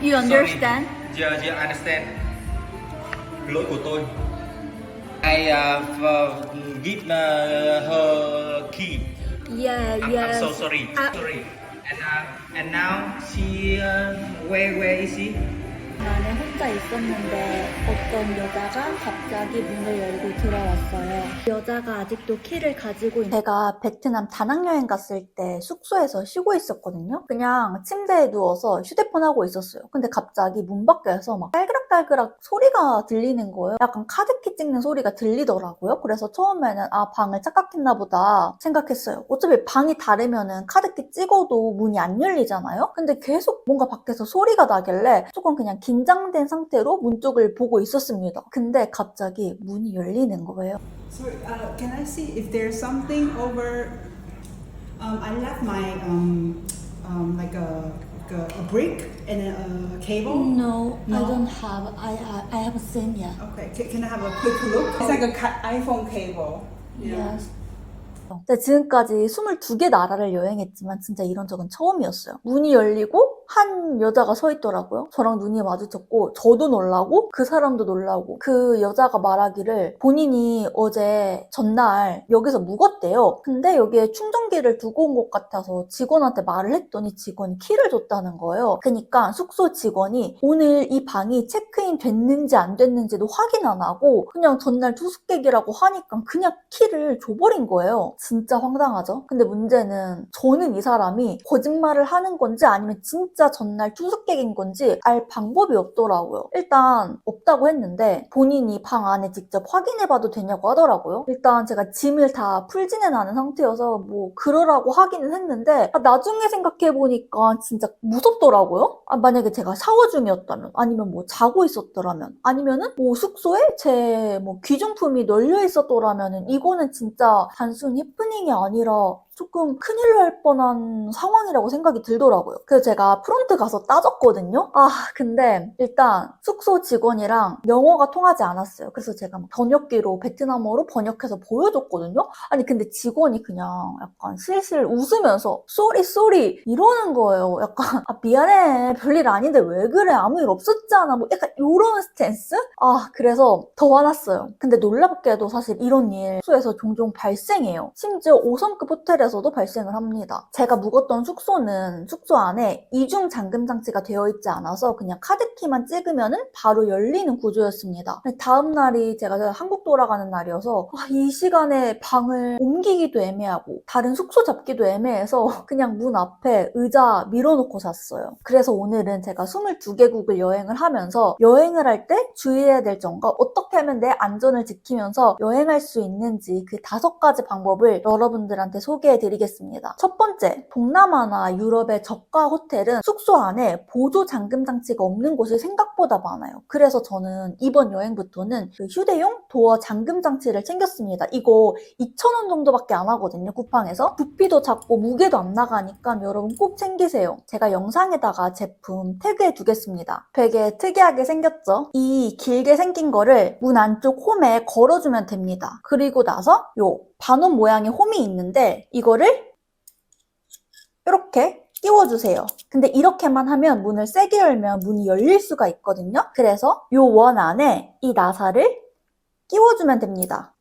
You understand? Giờ understand. Lỗi của tôi. I give her key. Yeah, yeah. I'm so sorry. Sorry. And now she where is she? 안에 혼자 있었는데 어떤 여자가 갑자기 문을 열고 들어왔어요. 여자가 아직도 키를 가지고 있는. 제가 베트남 다낭여행 갔을 때 숙소에서 쉬고 있었거든요. 그냥 침대에 누워서 휴대폰 하고 있었어요. 근데 갑자기 문 밖에서 막 딸그락딸그락 소리가 들리는 거예요. 약간 카드키 찍는 소리가 들리더라고요. 그래서 처음에는 아, 방을 착각했나 보다 생각했어요. 어차피 방이 다르면은 카드키 찍어도 문이 안 열리잖아요. 근데 계속 뭔가 밖에서 소리가 나길래 조금 그냥 긴장된 상태로 문 쪽을 보고 있었습니다. 근데 갑자기 문이 열리는 거예요. Sorry, can I see if there's something over? I left my like a brick and a cable. No, I No? don't have. I haven't seen yet. Okay, can I have a quick look? It's like a iPhone cable. Yes. 근데 지금까지 22개 나라를 여행했지만 진짜 이런 적은 처음이었어요. 문이 열리고 한 여자가 서 있더라고요. 저랑 눈이 마주쳤고 저도 놀라고 그 사람도 놀라고 그 여자가 말하기를 본인이 어제 전날 여기서 묵었대요. 근데 여기에 충전기를 두고 온 것 같아서 직원한테 말을 했더니 직원이 키를 줬다는 거예요. 그러니까 숙소 직원이 오늘 이 방이 체크인 됐는지 안 됐는지도 확인 안 하고 그냥 전날 투숙객이라고 하니까 그냥 키를 줘버린 거예요. 진짜 황당하죠? 근데 문제는 저는 이 사람이 거짓말을 하는 건지 아니면 진짜 전날 투숙객인 건지 알 방법이 없더라고요. 일단 없다고 했는데 본인이 방 안에 직접 확인해봐도 되냐고 하더라고요. 일단 제가 짐을 다 풀지는 않은 상태여서 뭐 그러라고 하기는 했는데 나중에 생각해보니까 진짜 무섭더라고요. 만약에 제가 샤워 중이었다면 아니면 뭐 자고 있었더라면 아니면은 뭐 숙소에 제 뭐 귀중품이 널려 있었더라면은 이거는 진짜 단순히 해프닝이 아니라 조금 큰일 날 뻔한 상황이라고 생각이 들더라고요. 그래서 제가 프론트 가서 따졌거든요. 근데 일단 숙소 직원이랑 영어가 통하지 않았어요. 그래서 제가 막 번역기로 베트남어로 번역해서 보여줬거든요. 아니 근데 직원이 그냥 약간 슬슬 웃으면서 쏘리 이러는 거예요. 약간 미안해 별일 아닌데 왜 그래 아무 일 없었잖아 뭐 약간 이런 스탠스? 그래서 더 화났어요. 근데 놀랍게도 사실 이런 일 숙소에서 종종 발생해요. 심지어 5성급 호텔에서도 발생을 합니다. 제가 묵었던 숙소는 숙소 안에 이중 잠금 장치가 되어 있지 않아서 그냥 카드키만 찍으면은 바로 열리는 구조였습니다. 다음 날이 제가 한국 돌아가는 날이어서 이 시간에 방을 옮기기도 애매하고 다른 숙소 잡기도 애매해서 그냥 문 앞에 의자 밀어놓고 잤어요. 그래서 오늘은 제가 22개국을 여행을 하면서 여행을 할 때 주의해야 될 점과 어떻게 하면 내 안전을 지키면서 여행할 수 있는지 그 5가지 방법을 여러분들한테 소개해드리겠습니다. 첫 번째, 동남아나 유럽의 저가 호텔은 숙소 안에 보조 잠금 장치가 없는 곳이 생각보다 많아요. 그래서 저는 이번 여행부터는 그 휴대용 도어 잠금 장치를 챙겼습니다. 이거 2,000원 정도밖에 안 하거든요, 쿠팡에서. 부피도 작고 무게도 안 나가니까 여러분 꼭 챙기세요. 제가 영상에다가 제품 태그해 두겠습니다. 되게 특이하게 생겼죠? 이 길게 생긴 거를 문 안쪽 홈에 걸어주면 됩니다. 그리고 나서 요 반원 모양의 홈이 있는데 이거를 이렇게 끼워주세요. 근데 이렇게만 하면 문을 세게 열면 문이 열릴 수가 있거든요. 그래서 요 원 안에 이 나사를 끼워주면 됩니다.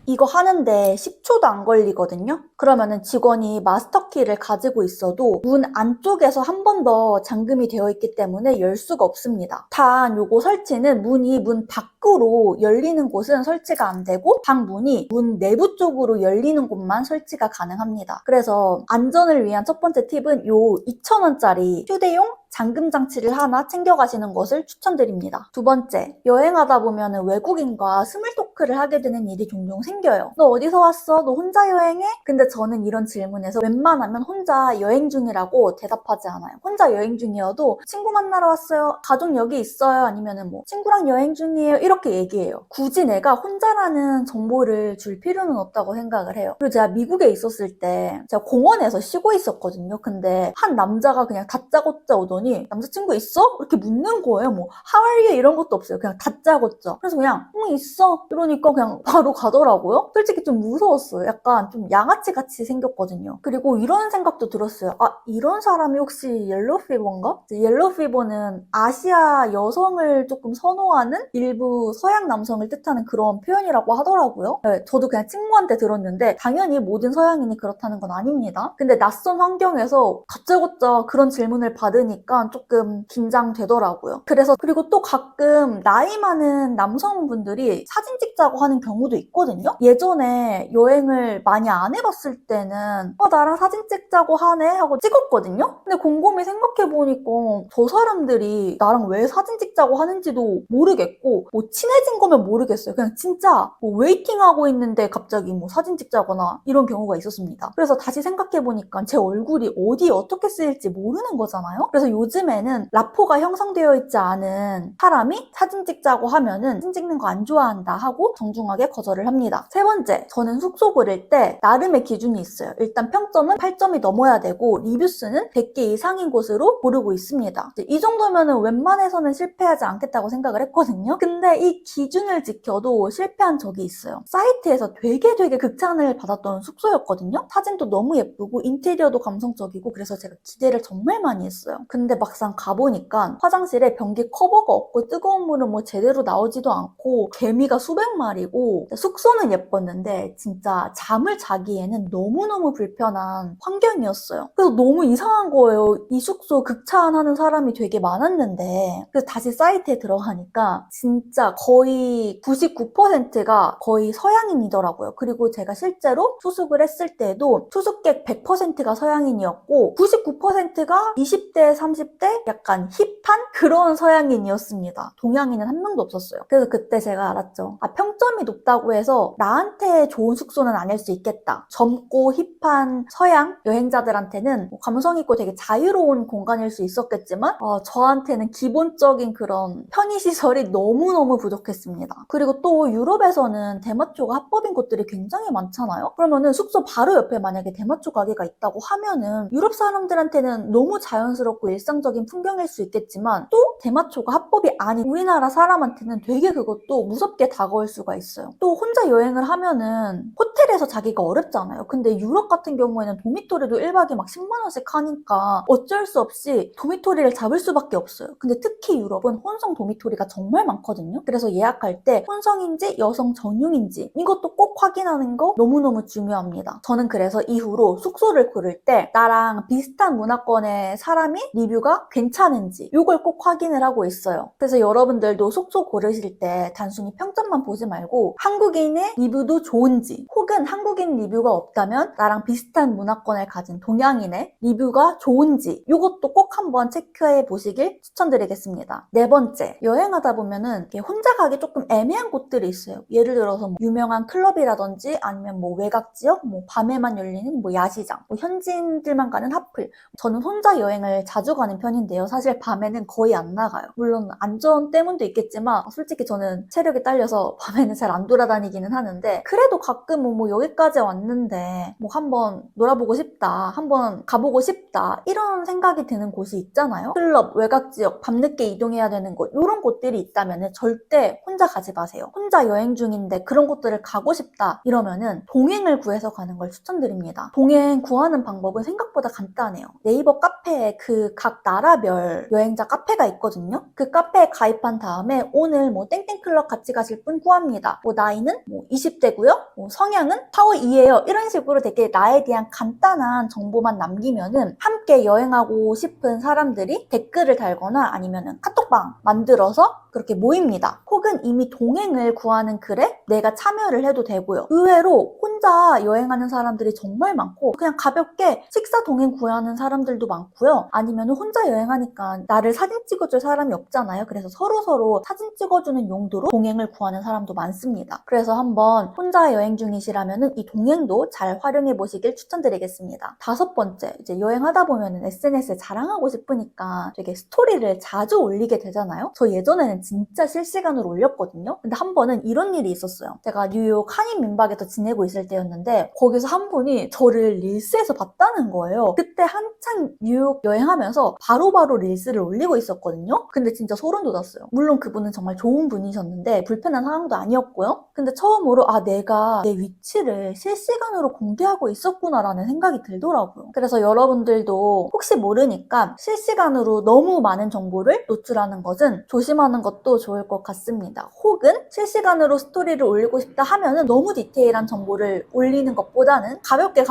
이거 하는데 10초도 안 걸리거든요? 그러면은 직원이 마스터키를 가지고 있어도 문 안쪽에서 한 번 더 잠금이 되어 있기 때문에 열 수가 없습니다. 단 요거 설치는 문이 문 밖으로 열리는 곳은 설치가 안 되고 방 문이 문 내부 쪽으로 열리는 곳만 설치가 가능합니다. 그래서 안전을 위한 첫 번째 팁은 요 2,000원짜리 휴대용 잠금 장치를 하나 챙겨가시는 것을 추천드립니다. 두 번째, 여행하다 보면 외국인과 스몰 토크를 하게 되는 일이 종종 생겨요. 너 어디서 왔어? 너 혼자 여행해? 근데 저는 이런 질문에서 웬만하면 혼자 여행 중이라고 대답하지 않아요. 혼자 여행 중이어도 친구 만나러 왔어요. 가족 여기 있어요. 아니면은 뭐 친구랑 여행 중이에요. 이렇게 얘기해요. 굳이 내가 혼자라는 정보를 줄 필요는 없다고 생각을 해요. 그리고 제가 미국에 있었을 때 제가 공원에서 쉬고 있었거든요. 근데 한 남자가 그냥 다짜고짜 오더니 남자친구 있어? 이렇게 묻는 거예요. 뭐 How are you? 이런 것도 없어요. 그냥 다짜고짜. 그래서 그냥 있어. 이러니까 그냥 바로 가더라고요. 솔직히 좀 무서웠어요. 약간 좀 양아치 같이 생겼거든요. 그리고 이런 생각도 들었어요. 아, 이런 사람이 혹시 옐로우 피버인가? 옐로우 피버는 아시아 여성을 조금 선호하는 일부 서양 남성을 뜻하는 그런 표현이라고 하더라고요. 네, 저도 그냥 친구한테 들었는데 당연히 모든 서양인이 그렇다는 건 아닙니다. 근데 낯선 환경에서 다짜고짜 그런 질문을 받으니까 조금 긴장되더라고요. 그리고 또 가끔 나이 많은 남성분들이 사진 찍자고 하는 경우도 있거든요. 예전에 여행을 많이 안 해봤을 때는 나랑 사진 찍자고 하네 하고 찍었거든요. 근데 곰곰이 생각해보니까 저 사람들이 나랑 왜 사진 찍자고 하는지도 모르겠고 뭐 친해진 거면 모르겠어요. 그냥 진짜 뭐 웨이팅하고 있는데 갑자기 뭐 사진 찍자거나 이런 경우가 있었습니다. 그래서 다시 생각해보니까 제 얼굴이 어디에 어떻게 쓰일지 모르는 거잖아요. 그래서 요즘에는 라포가 형성되어 있지 않은 사람이 사진 찍자고 하면은 사진 찍는 거 안 좋아한다 하고 정중하게 거절을 합니다. 세 번째, 저는 숙소 고를 때 나름의 기준이 있어요. 일단 평점은 8점이 넘어야 되고 리뷰수는 100개 이상인 곳으로 고르고 있습니다. 이 정도면은 웬만해서는 실패하지 않겠다고 생각을 했거든요. 근데 이 기준을 지켜도 실패한 적이 있어요. 사이트에서 되게 극찬을 받았던 숙소였거든요. 사진도 너무 예쁘고 인테리어도 감성적이고 그래서 제가 기대를 정말 많이 했어요. 근데 막상 가보니까 화장실에 변기 커버가 없고 뜨거운 물은 뭐 제대로 나오지도 않고 개미가 수백 마리고 숙소는 예뻤는데 진짜 잠을 자기에는 너무너무 불편한 환경이었어요. 그래서 너무 이상한 거예요. 이 숙소 극찬하는 사람이 되게 많았는데 그래서 다시 사이트에 들어가니까 진짜 거의 99%가 거의 서양인이더라고요. 그리고 제가 실제로 투숙을 했을 때도 투숙객 100%가 서양인이었고 99%가 20대, 30대 약간 힙한 그런 서양인이었습니다. 동양인은 한 명도 없었어요. 그래서 그때 제가 알았죠. 아, 평점이 높다고 해서 나한테 좋은 숙소는 아닐 수 있겠다. 젊고 힙한 서양 여행자들한테는 뭐 감성 있고 되게 자유로운 공간일 수 있었겠지만 저한테는 기본적인 그런 편의시설이 너무너무 부족했습니다. 그리고 또 유럽에서는 대마초가 합법인 곳들이 굉장히 많잖아요. 그러면은 숙소 바로 옆에 만약에 대마초 가게가 있다고 하면은 유럽 사람들한테는 너무 자연스럽고 일상적인 풍경일 수 있겠지만 또 대마초가 합법이 아닌 우리나라 사람한테는 되게 그것도 무섭게 다가올 수가 있어요. 또 혼자 여행을 하면은 호텔에서 자기가 어렵잖아요. 근데 유럽 같은 경우에는 도미토리도 1박에 막 10만 원씩 하니까 어쩔 수 없이 도미토리를 잡을 수밖에 없어요. 근데 특히 유럽은 혼성 도미토리가 정말 많거든요. 그래서 예약할 때 혼성인지 여성 전용인지 이것도 꼭 확인하는 거 너무너무 중요합니다. 저는 그래서 이후로 숙소를 고를 때 나랑 비슷한 문화권의 사람이 리뷰가 괜찮은지 이걸 꼭 확인을 하고 있어요. 그래서 여러분들도 숙소 고르실 때 단순히 평점만 보지 말고 한국인의 리뷰도 좋은지 혹은 한국인 리뷰가 없다면 나랑 비슷한 문화권을 가진 동양인의 리뷰가 좋은지 이것도 꼭 한번 체크해 보시길 추천드리겠습니다. 네 번째, 여행하다 보면은 혼자 가기 조금 애매한 곳들이 있어요. 예를 들어서 뭐 유명한 클럽이라든지 아니면 뭐 외곽 지역, 뭐 밤에만 열리는 뭐 야시장, 뭐 현지인들만 가는 핫플. 저는 혼자 여행을 자주 가는 편인데요. 사실 밤에는 거의 안 나가요. 물론 안전 때문도 있겠지만 솔직히 저는 체력이 딸려서 밤에는 잘 안 돌아다니기는 하는데 그래도 가끔 뭐 여기까지 왔는데 뭐 한번 놀아보고 싶다, 한번 가보고 싶다 이런 생각이 드는 곳이 있잖아요. 클럽, 외곽 지역, 밤늦게 이동해야 되는 곳 이런 곳들이 있다면 절대 혼자 가지 마세요. 혼자 여행 중인데 그런 곳들을 가고 싶다 이러면은 동행을 구해서 가는 걸 추천드립니다. 동행 구하는 방법은 생각보다 간단해요. 네이버 카페에 그 각 나라별 여행자 카페가 있거든요. 그 카페에 가입한 다음에 오늘 뭐 땡땡클럽 같이 가실 분 구합니다. 뭐 나이는 뭐 20대고요. 뭐 성향은 파워 2예요. 이런 식으로 되게 나에 대한 간단한 정보만 남기면은 함께 여행하고 싶은 사람들이 댓글을 달거나 아니면은 카톡방 만들어서 그렇게 모입니다. 혹은 이미 동행을 구하는 글에 내가 참여를 해도 되고요. 의외로 혼자 여행하는 사람들이 정말 많고 그냥 가볍게 식사 동행 구하는 사람들도 많고요. 아니면 혼자 여행하니까 나를 사진 찍어줄 사람이 없잖아요. 그래서 서로 사진 찍어주는 용도로 동행을 구하는 사람도 많습니다. 그래서 한번 혼자 여행 중이시라면 이 동행도 잘 활용해 보시길 추천드리겠습니다. 다섯 번째, 이제 여행하다 보면 SNS에 자랑하고 싶으니까 되게 스토리를 자주 올리게 되잖아요. 저 예전에는 진짜 실시간으로 올렸거든요. 근데 한 번은 이런 일이 있었어요. 제가 뉴욕 한인 민박에서 지내고 있을 때였는데 거기서 한 분이 저를 릴스에서 봤다는 거예요. 그때 한창 뉴욕 여행하면서 바로바로 릴스를 올리고 있었거든요. 근데 진짜 소름 돋았어요. 물론 그분은 정말 좋은 분이셨는데 불편한 상황도 아니었고요. 근데 처음으로 내가 내 위치를 실시간으로 공개하고 있었구나라는 생각이 들더라고요. 그래서 여러분들도 혹시 모르니까 실시간으로 너무 많은 정보를 노출하는 것은 조심하는 것도 좋을 것 같습니다. 혹은 실시간으로 스토리를 올리고 싶다 하면은 너무 디테일한 정보를 올리는 것보다는 가볍게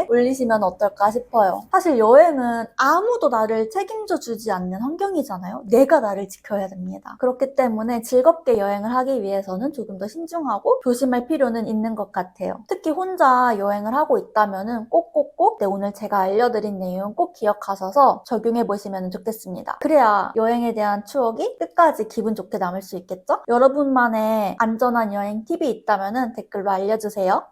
올리시면 어떨까 싶어요. 사실 여행은 아무도 나를 책임져 주지 않는 환경이잖아요. 내가 나를 지켜야 됩니다. 그렇기 때문에 즐겁게 여행을 하기 위해서는 조금 더 신중하고 조심할 필요는 있는 것 같아요. 특히 혼자 여행을 하고 있다면은 꼭꼭꼭 오늘 제가 알려드린 내용 꼭 기억하셔서 적용해 보시면 좋겠습니다. 그래야 여행에 대한 추억이 끝까지 기분 좋게 남을 수 있겠죠? 여러분만의 안전한 여행 팁이 있다면 댓글로 알려주세요.